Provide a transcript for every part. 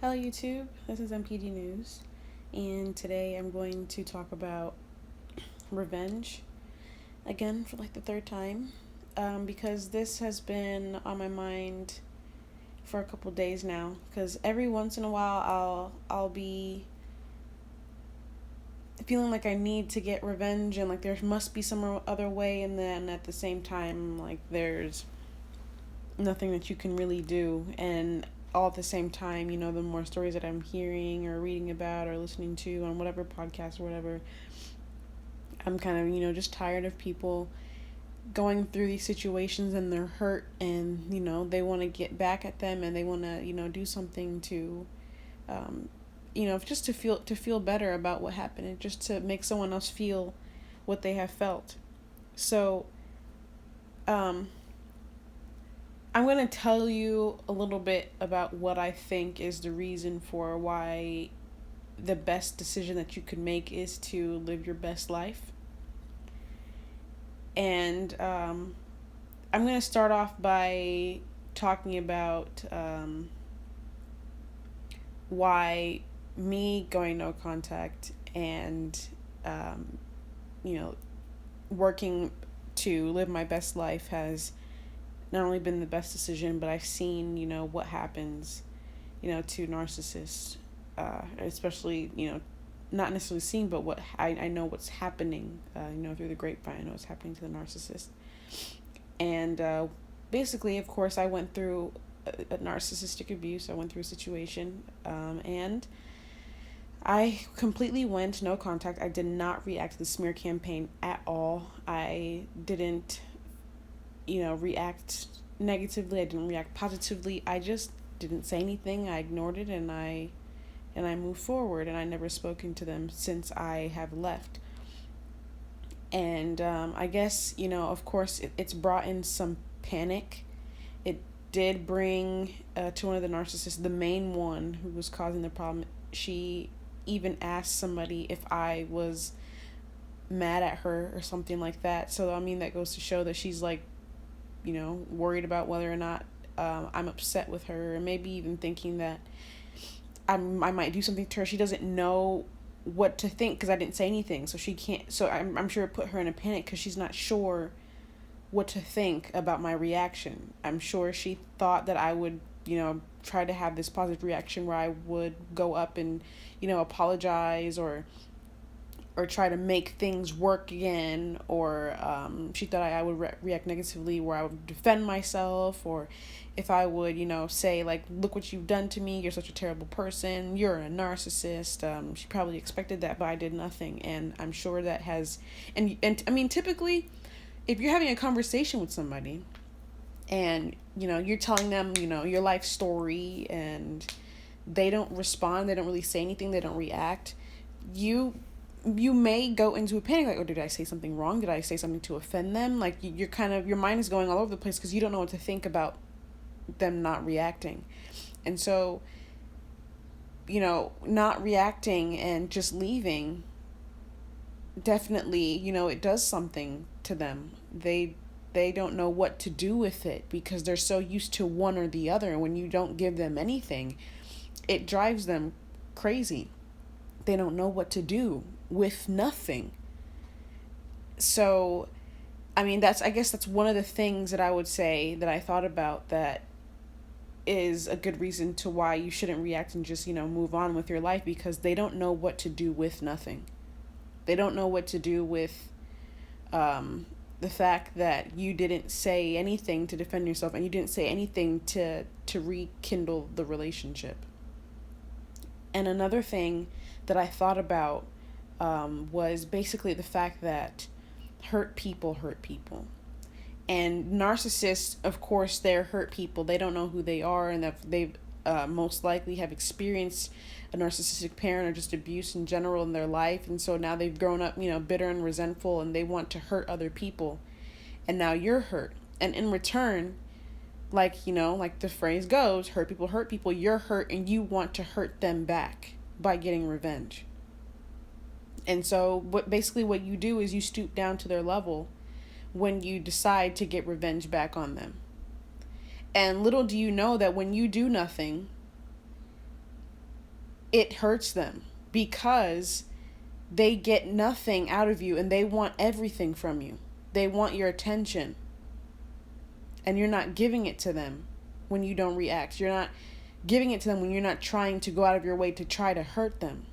Hello YouTube, this is MPD News, and today I'm going to talk about revenge again for like the third time, because this has been on my mind for a couple days now. Because every once in a while I'll be feeling like I need to get revenge, and like there must be some other way, and then at the same time like there's nothing that you can really do. And all at the same time, the more stories that I'm hearing or reading about or listening to on whatever podcast or whatever, I'm kind of, just tired of people going through these situations and they're hurt, and, they want to get back at them, and they want to, do something to, just to feel better about what happened, and just to make someone else feel what they have felt. So, I'm going to tell you a little bit about what I think is the reason for why the best decision that you can make is to live your best life. And I'm going to start off by talking about why me going no contact and, working to live my best life has not only been the best decision, but I've seen, what happens, to narcissists, especially, not necessarily seen, but what I know what's happening, through the grapevine. I know what's happening to the narcissist. And basically, of course, I went through a narcissistic abuse. I went through a situation, and I completely went no contact. I did not react to the smear campaign at all. I didn't react negatively. I didn't react positively. I just didn't say anything. I ignored it, and I moved forward, and I never spoken to them since I have left. And I guess, of course, it's brought in some panic. It did bring to one of the narcissists, the main one who was causing the problem. She even asked somebody if I was mad at her or something like that. So, that goes to show that she's like, worried about whether or not I'm upset with her, and maybe even thinking that I might do something to her. She doesn't know what to think because I didn't say anything, so she can't. So I'm sure it put her in a panic because she's not sure what to think about my reaction. I'm sure she thought that I would, try to have this positive reaction where I would go up and, apologize or try to make things work again, or she thought I would react negatively where I would defend myself, or if I would, say like, look what you've done to me, you're such a terrible person, you're a narcissist. She probably expected that, but I did nothing. And I'm sure that has, and typically, if you're having a conversation with somebody and, you're telling them, your life story, and they don't respond, they don't really say anything, they don't react, you may go into a panic, like, oh, did I say something wrong? Did I say something to offend them? Like, you're kind of, your mind is going all over the place because you don't know what to think about them not reacting. And so, not reacting and just leaving, definitely, it does something to them. They don't know what to do with it because they're so used to one or the other. And when you don't give them anything, it drives them crazy. They don't know what to do with nothing. So, I guess that's one of the things that I would say that I thought about that is a good reason to why you shouldn't react and just, move on with your life, because they don't know what to do with nothing. They don't know what to do with the fact that you didn't say anything to defend yourself, and you didn't say anything to rekindle the relationship. And another thing that I thought about was basically the fact that hurt people hurt people. And narcissists, of course, they're hurt people. They don't know who they are, and that they most likely have experienced a narcissistic parent or just abuse in general in their life. And so now they've grown up, bitter and resentful, and they want to hurt other people. And now you're hurt. And in return, like the phrase goes, hurt people, you're hurt, and you want to hurt them back by getting revenge. And so what you do is you stoop down to their level when you decide to get revenge back on them. And little do you know that when you do nothing, it hurts them because they get nothing out of you and they want everything from you. They want your attention. And you're not giving it to them when you don't react. You're not giving it to them when you're not trying to go out of your way to try to hurt them.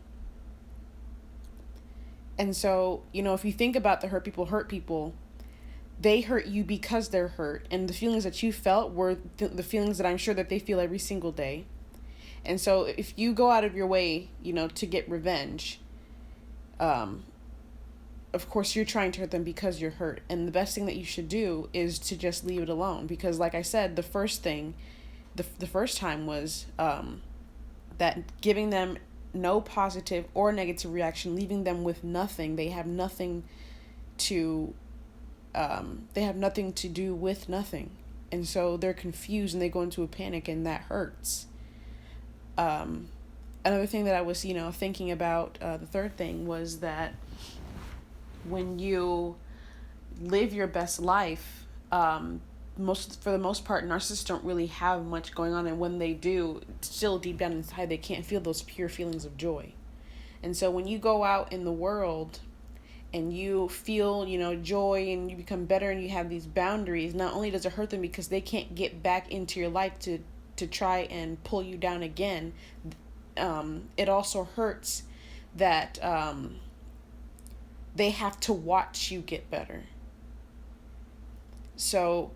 And so, if you think about the hurt people, they hurt you because they're hurt. And the feelings that you felt were the feelings that I'm sure that they feel every single day. And so if you go out of your way, to get revenge, of course you're trying to hurt them because you're hurt. And the best thing that you should do is to just leave it alone. Because like I said, the first time was that giving them no positive or negative reaction, leaving them with nothing. They have nothing to do with nothing. And so they're confused and they go into a panic, and that hurts. Another thing that I was, thinking about, the third thing was that when you live your best life, for the most part, narcissists don't really have much going on. And when they do, still deep down inside, they can't feel those pure feelings of joy. And so when you go out in the world and you feel, joy, and you become better and you have these boundaries, not only does it hurt them because they can't get back into your life to try and pull you down again, it also hurts that they have to watch you get better. So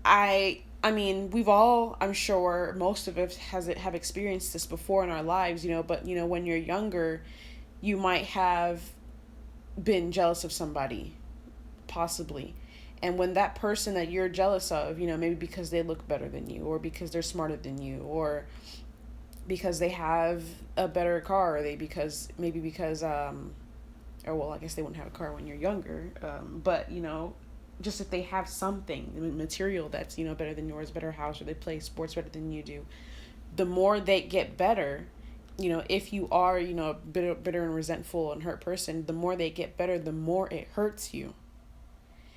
I mean, we've all, I'm sure most of us have experienced this before in our lives, but when you're younger, you might have been jealous of somebody, possibly. And when that person that you're jealous of, maybe because they look better than you, or because they're smarter than you, or because they have a better car, or because I guess they wouldn't have a car when you're younger, but just if they have something material that's better than yours, better house, or they play sports better than you do, the more they get better, if you are a bitter and resentful and hurt person, the more they get better, the more it hurts you.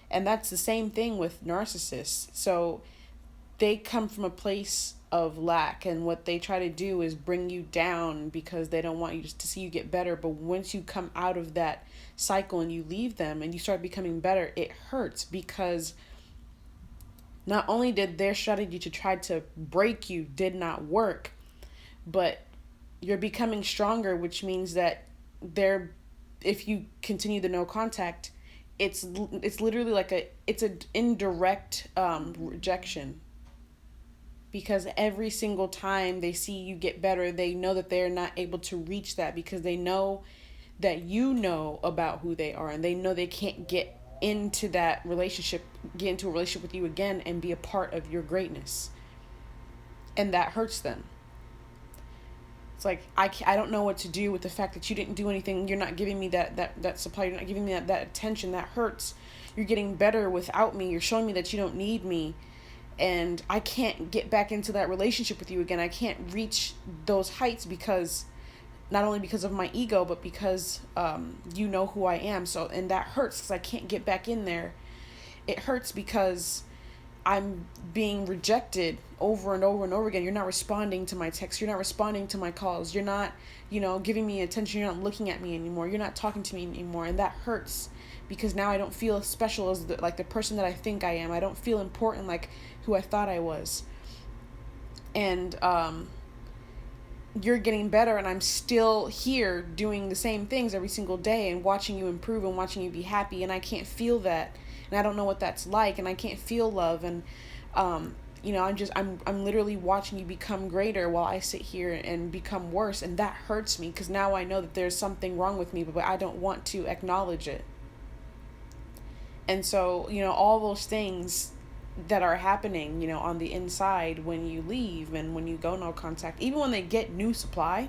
And that's the same thing with narcissists. So they come from a place of lack, and what they try to do is bring you down because they don't want you to see you get better. But once you come out of that cycle and you leave them and you start becoming better, it hurts, because not only did their strategy to try to break you did not work, but you're becoming stronger, which means that if you continue the no contact, it's literally it's an indirect rejection. Because every single time they see you get better, they know that they're not able to reach that, because they know that you know about who they are, and they know they can't get into a relationship with you again and be a part of your greatness. And that hurts them. It's like, I don't know what to do with the fact that you didn't do anything. You're not giving me that supply. You're not giving me that attention. That hurts. You're getting better without me. You're showing me that you don't need me. And I can't get back into that relationship with you again. I can't reach those heights not only because of my ego, but because you know who I am. So, and that hurts because I can't get back in there. It hurts because I'm being rejected over and over and over again. You're not responding to my texts. You're not responding to my calls. You're not, giving me attention. You're not looking at me anymore. You're not talking to me anymore. And that hurts because now I don't feel as special as the person that I think I am. I don't feel important like who I thought I was. And you're getting better, and I'm still here doing the same things every single day and watching you improve and watching you be happy, and I can't feel that, and I don't know what that's like, and I can't feel love, and I'm literally watching you become greater while I sit here and become worse, and that hurts me because now I know that there's something wrong with me, but I don't want to acknowledge it. And so, all those things that are happening, on the inside when you leave and when you go no contact, even when they get new supply,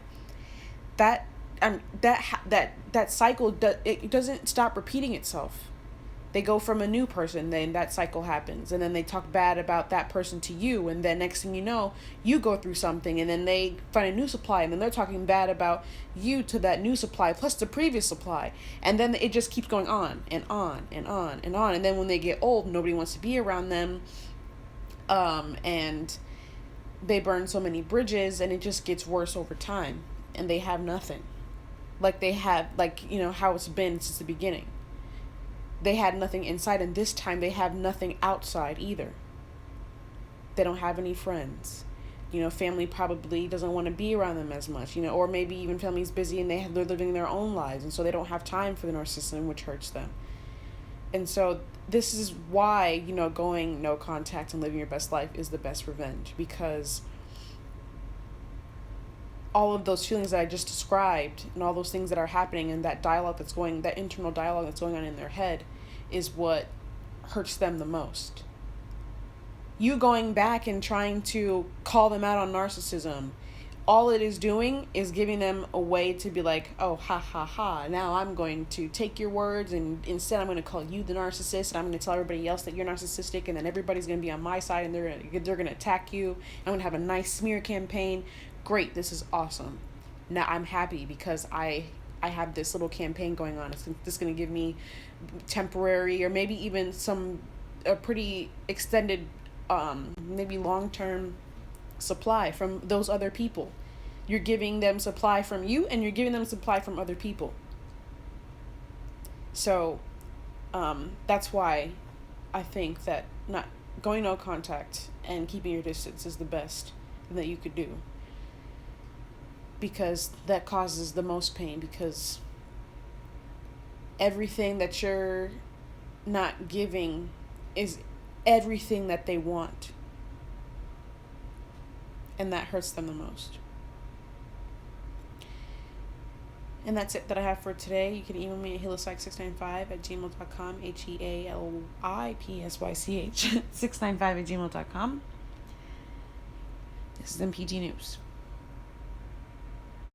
that cycle, it doesn't stop repeating itself. They go from a new person, then that cycle happens, and then they talk bad about that person to you, and then next thing you know, you go through something, and then they find a new supply, and then they're talking bad about you to that new supply plus the previous supply, and then it just keeps going on and on and on and on. And then when they get old, nobody wants to be around them, and they burn so many bridges, and it just gets worse over time. and they have nothing. Like they have, like, you know, how it's been since the beginning. They had nothing inside, and this time they have nothing outside either. They don't have any friends. You know, family probably doesn't want to be around them as much, you know, or maybe even family's busy and they're living their own lives, and so they don't have time for the narcissist, which hurts them. And so this is why, you know, going no contact and living your best life is the best revenge, because all of those feelings that I just described and all those things that are happening and that dialogue that's going, that internal dialogue that's going on in their head is what hurts them the most. You going back and trying to call them out on narcissism, all it is doing is giving them a way to be like, oh, ha, ha, ha, now I'm going to take your words and instead I'm going to call you the narcissist, and I'm going to tell everybody else that you're narcissistic, and then everybody's going to be on my side and they're going to attack you. I'm going to have a nice smear campaign. Great, this is awesome. Now I'm happy because I have this little campaign going on. It's going to give me temporary or maybe even a pretty extended, maybe long-term supply from those other people. You're giving them supply from you, and you're giving them supply from other people. So that's why I think that not going no contact and keeping your distance is the best thing that you could do, because that causes the most pain, because everything that you're not giving is everything that they want, and that hurts them the most. And that's it that I have for today. You can email me at helipsych695@gmail.com, HEALIPSYCH 695@gmail.com. This is MPG News.